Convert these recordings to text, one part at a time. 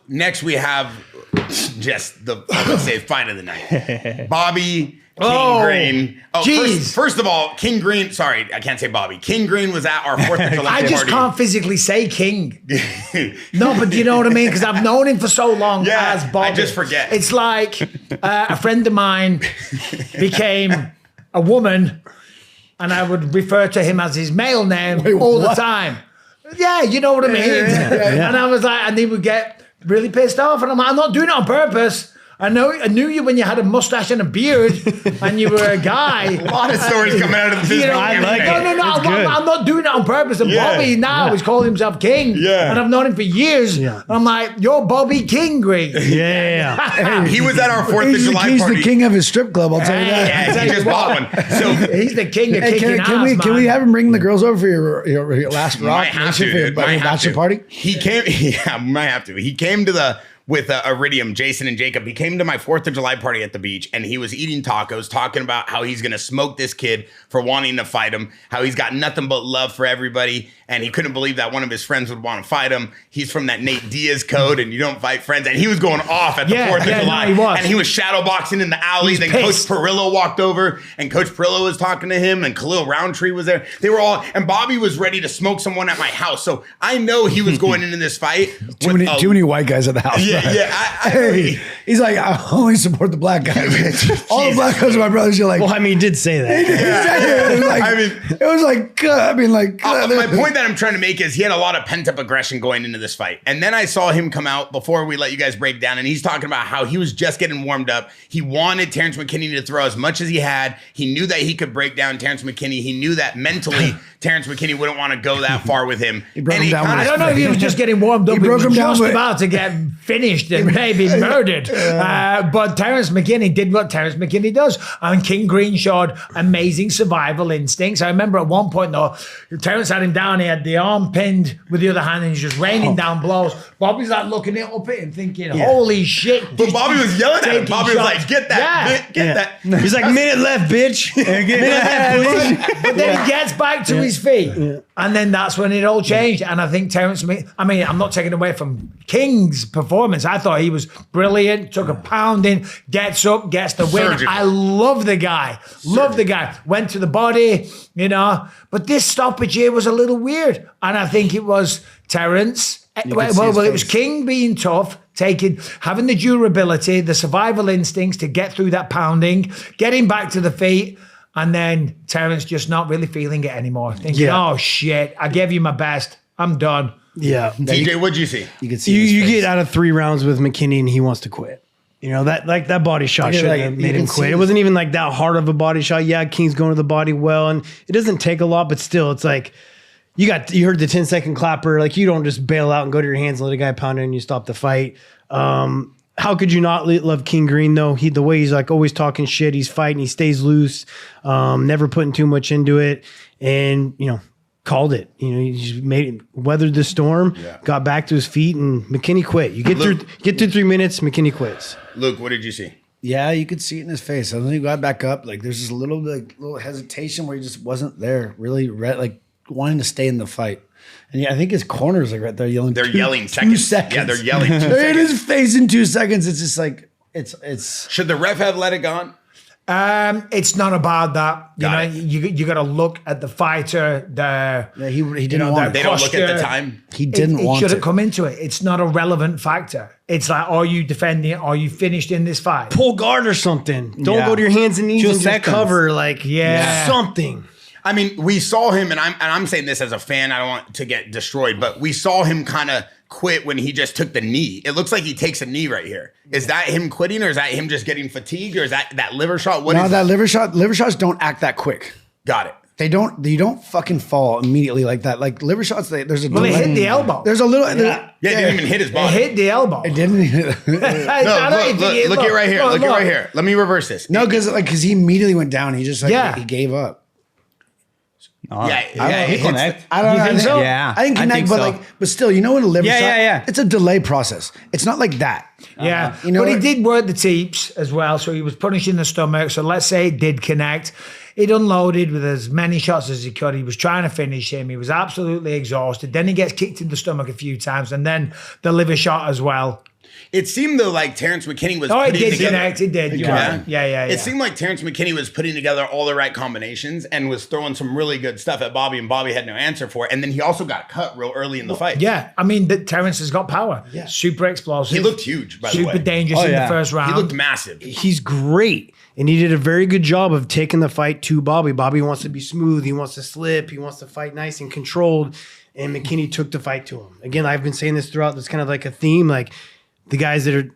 next we have just the, let's say, fight of the night. Bobby King Green. Oh, first of all, King Green. Sorry, I can't say Bobby. King Green was at our 4th of July party. I just can't physically say King. No, but you know what I mean? Because I've known him for so long as Bobby. I just forget. It's like a friend of mine became a woman, and I would refer to him as his male name the time. Yeah, you know what I mean? And I was like, and he would get really pissed off, and I'm like, I'm not doing it on purpose. I knew you when you had a mustache and a beard, and you were a guy. A lot of stories coming out of the business. No, I'm not doing it on purpose. And Bobby now is calling himself King. Yeah. And I've known him for years. Yeah. And I'm like, you're Bobby King Green. Yeah. He was at our 4th of July He's party. the king of his strip club, I'll tell you that. Yeah, he just bought one. So he's the king of kicking ass, Can we have him bring the girls over for your last rock? Might have to, bachelor party? He came, might have to. He came to with Iridium, Jason and Jacob. He came to my 4th of July party at the beach, and he was eating tacos, talking about how he's going to smoke this kid for wanting to fight him, how he's got nothing but love for everybody, and he couldn't believe that one of his friends would want to fight him. He's from that Nate Diaz code, and you don't fight friends. And he was going off at the 4th of July. No, he was. And he was shadow boxing in the alley. Then pissed. Coach Perillo walked over, and Coach Perillo was talking to him, and Khalil Roundtree was there. They were all, and Bobby was ready to smoke someone at my house. So I know he was going into this fight. Too many white guys at the house. Yeah. He's like, I only support the black guys. All the black guys are my brothers. You're like, well, I mean, he did say that. It was like, my point that I'm trying to make is he had a lot of pent up aggression going into this fight. And then I saw him come out before we let you guys break down, and he's talking about how he was just getting warmed up. He wanted Terrance McKinney to throw as much as he had. He knew that he could break down Terrance McKinney. He knew that mentally Terrance McKinney wouldn't want to go that far with him. I don't know if he was just getting warmed up. He was just about to get finished and maybe murdered. But Terrance McKinney did what Terrance McKinney does. And King Green showed amazing survival instincts. I remember at one point, though, Terrance had him down. He had the arm pinned with the other hand, and he's just raining down blows. Bobby's like looking up at him thinking, holy shit. But Bobby was yelling at him. Bobby was like, get that, get that. He's like, minute left, bitch. But then he gets back to his feet. Yeah. And then that's when it all changed. And I think Terrance, I'm not taking away from King's performance. I thought he was brilliant, took a pounding, gets up, gets the win. Surgical. I love the guy. Love the guy. Went to the body, But this stoppage here was a little weird. And I think it was Terrance. Well, it was King being tough, having the durability, the survival instincts to get through that pounding, getting back to the feet. And then Terrance just not really feeling it anymore. Thinking, oh shit, I gave you my best. I'm done. Yeah. TJ, what'd you see? You could see you get out of 3 rounds with McKinney and he wants to quit. That body shot should have made him quit. It wasn't even like that hard of a body shot. Yeah, King's going to the body well, and it doesn't take a lot, but still, it's like you heard the 10-second clapper. Like, you don't just bail out and go to your hands and let a guy pound it and you stop the fight. How could you not love King Green, though? The way he's like always talking shit, he's fighting, he stays loose, never putting too much into it, and called it. He just weathered the storm, got back to his feet, and McKinney quit. You get through 3 minutes, McKinney quits. Luke, what did you see? Yeah, you could see it in his face. And then he got back up. Like, there's this little hesitation where he just wasn't there, really wanting to stay in the fight. And I think his corners are right there yelling. They're yelling seconds. 2 seconds. Yeah, they're yelling 2 They're in seconds. his face in 2 seconds. It's just like it's. Should the ref have let it go? It's not about that. You got to look at the fighter. He didn't want. They don't look at the time. He didn't want. It shouldn't come into it. It's not a relevant factor. It's like, are you defending? Are you finished in this fight? Pull guard or something. Don't go to your hands and knees and just cover. Something. I mean, we saw him, and I'm saying this as a fan. I don't want to get destroyed, but we saw him kind of quit when he just took the knee. It looks like he takes a knee right here. Is that him quitting, or is that him just getting fatigued, or is that liver shot? Liver shots don't act that quick. Got it. They don't fucking fall immediately like that. Like liver shots, there's a delay. It hit the elbow. There's a little. It didn't even hit his body. It hit the elbow. It didn't. Look it right here. Look it right here. Let me reverse this. No, because he immediately went down. He just he gave up. He connect. I don't know. You think so? Yeah, I didn't connect, but still, when a liver shot, it's a delay process. It's not like that. Yeah, but he did work the teeps as well, so he was punishing the stomach. So let's say it did connect. It unloaded with as many shots as he could. He was trying to finish him. He was absolutely exhausted. Then he gets kicked in the stomach a few times, and then the liver shot as well. It seemed though like Terrance McKinney was Oh, it putting did together. connect. It did. You're right. Yeah. It seemed like Terrance McKinney was putting together all the right combinations and was throwing some really good stuff at Bobby, and Bobby had no answer for it. And then he also got cut real early in the fight. Yeah, I mean, Terrance has got power. Yeah. Super explosive. He looked huge, by the way. Super dangerous in the first round. He looked massive. He's great. And he did a very good job of taking the fight to Bobby. Bobby wants to be smooth. He wants to slip. He wants to fight nice and controlled. And McKinney took the fight to him. Again, I've been saying this throughout. It's kind of like a theme. Like the guys that are,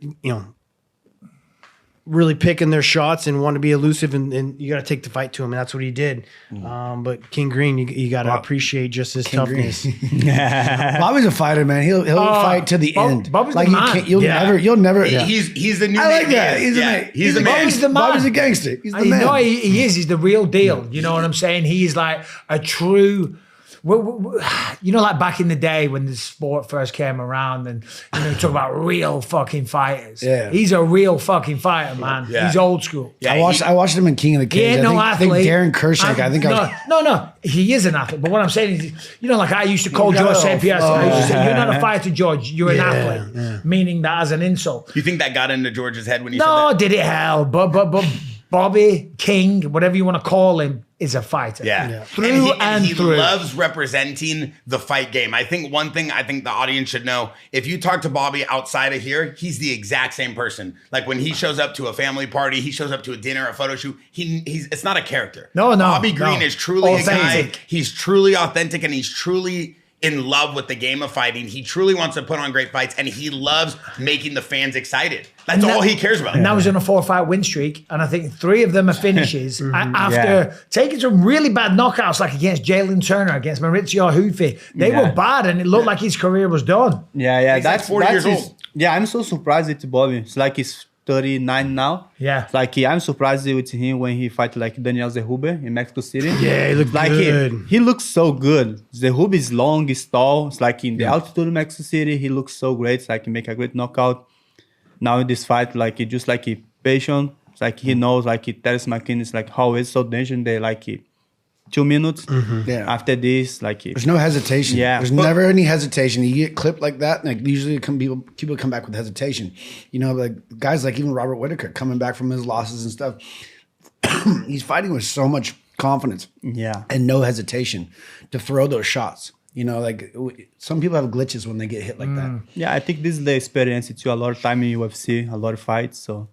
really picking their shots and want to be elusive, and you got to take the fight to him. And that's what he did. But King Green, you got to appreciate just his toughness. Bobby's a fighter, man. He'll fight to the end. Bobby's like the man. You'll never. He's the new. I like that. He's the man. Bobby's the man. Bobby's a gangster. He's the You man. know, he is. He's the real deal. You know what I'm saying? He's like a true. Like back in the day when the sport first came around, and talk about real fucking fighters. Yeah. He's a real fucking fighter, man. Yeah. He's old school. Yeah, I watched him in King of the He Cage. ain't no I think athlete. Darren Kershak. No. He is an athlete. But what I'm saying is, like I used to call You George gotta- St. Pierre. I used to say, "You're not a fighter, George. You're an Yeah, athlete," yeah. meaning that as an insult. You think that got into George's head when he said No, that? did it hell? But Bobby King, whatever you want to call him, is a fighter. Yeah. Through and he through. loves representing the fight game. I think one thing I think the audience should know, if you talk to Bobby outside of here, he's the exact same person. Like when he shows up to a family party, he shows up to a dinner, a photo shoot, he's it's not a character. No. Bobby Green is truly a guy. Authentic. He's truly authentic, and he's truly in love with the game of fighting. He truly wants to put on great fights, and he loves making the fans excited. That's all he cares about. And that was on a 4-fight win streak, and I think 3 of them are finishes after taking some really bad knockouts, like against Jalin Turner, against Maurizio Hufi. They were bad, and it looked like his career was done. Yeah. He's like 40 years old. Yeah, I'm so surprised with Bobby. It's like he's 39 now. Yeah. It's like I'm surprised with him when he fight like Daniel Zerrube in Mexico City. Yeah, he looked like good. He looks so good. Zerrube is long, he's tall. It's like in the altitude of Mexico City, he looks so great. It's like he make a great knockout. Now in this fight, like he just like he patient. It's like he knows like Terrance McKinney is like how it's so dangerous. They like 2 minutes. Yeah. After this, like There's no hesitation. Yeah. There's never any hesitation. You get clipped like that, and like usually people come back with hesitation. Like guys like even Robert Whitaker coming back from his losses and stuff. He's fighting with so much confidence. Yeah. And no hesitation to throw those shots. Like some people have glitches when they get hit like that. Yeah, I think this is the experience. It's a lot of time in UFC, a lot of fights. So